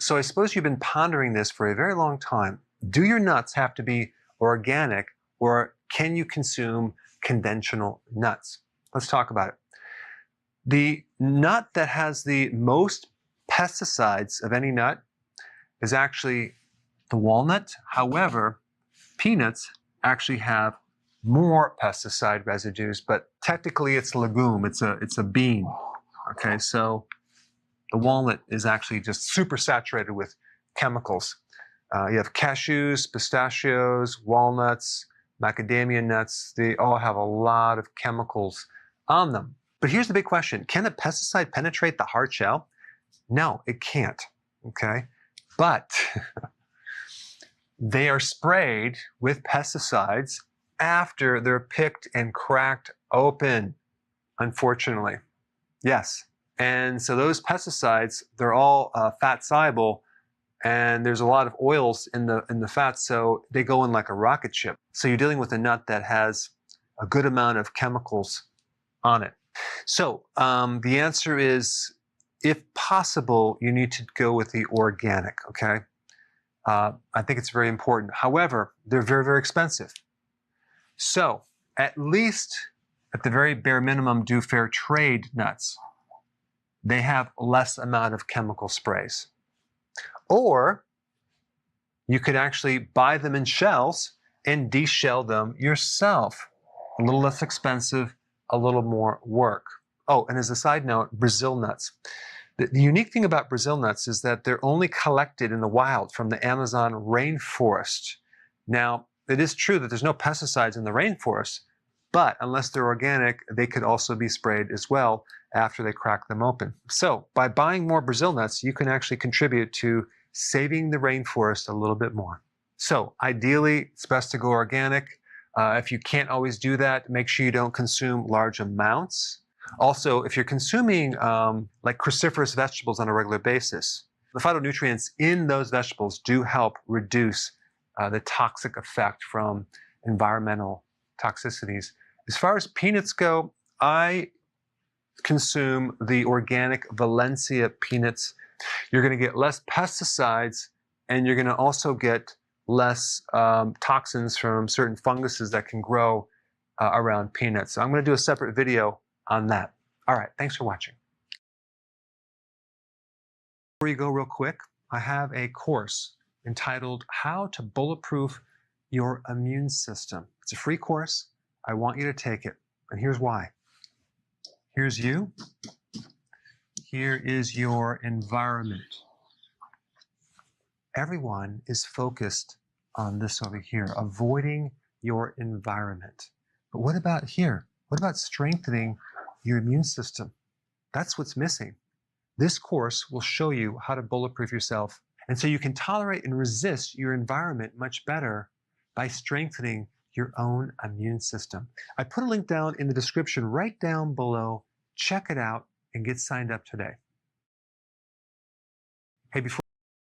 So I suppose you've been pondering this for a very long time. Do your nuts have to be organic, or can you consume conventional nuts? Let's talk about it. The nut that has the most pesticides of any nut is actually the walnut. However, peanuts actually have more pesticide residues, but technically it's a legume, it's a bean. Okay, so the walnut is actually just super saturated with chemicals. You have cashews, pistachios, walnuts, macadamia nuts. They all have a lot of chemicals on them. But here's the big question. Can a pesticide penetrate the hard shell? No, it can't, okay? But they are sprayed with pesticides after they're picked and cracked open, unfortunately. Yes. And so those pesticides, they're all fat soluble, and there's a lot of oils in the fat, so they go in like a rocket ship. So you're dealing with a nut that has a good amount of chemicals on it. So the answer is, if possible, you need to go with the organic, okay? I think it's very important. However, they're very, very expensive. So at least, at the very bare minimum, do fair trade nuts. They have less amount of chemical sprays. Or you could actually buy them in shells and deshell them yourself. A little less expensive, a little more work. Oh, and as a side note, Brazil nuts. The unique thing about Brazil nuts is that they're only collected in the wild from the Amazon rainforest. Now, it is true that there's no pesticides in the rainforest, but unless they're organic, they could also be sprayed as well after they crack them open. So by buying more Brazil nuts, you can actually contribute to saving the rainforest a little bit more. So ideally, it's best to go organic. If you can't always do that, make sure you don't consume large amounts. Also, if you're consuming like cruciferous vegetables on a regular basis, the phytonutrients in those vegetables do help reduce the toxic effect from environmental toxicities. As far as peanuts go, I consume the organic Valencia peanuts. You're going to get less pesticides, and you're going to also get less toxins from certain funguses that can grow around peanuts. So I'm going to do a separate video on that. All right, thanks for watching. Before you go real quick, I have a course entitled How to Bulletproof Your Immune System. It's a free course. I want you to take it, and here's why. Here's you. Here is your environment. Everyone is focused on this over here, avoiding your environment. But what about here? What about strengthening your immune system? That's what's missing. This course will show you how to bulletproof yourself, and so you can tolerate and resist your environment much better by strengthening your own immune system. I put a link down in the description right down below. Check it out and get signed up today. Hey, before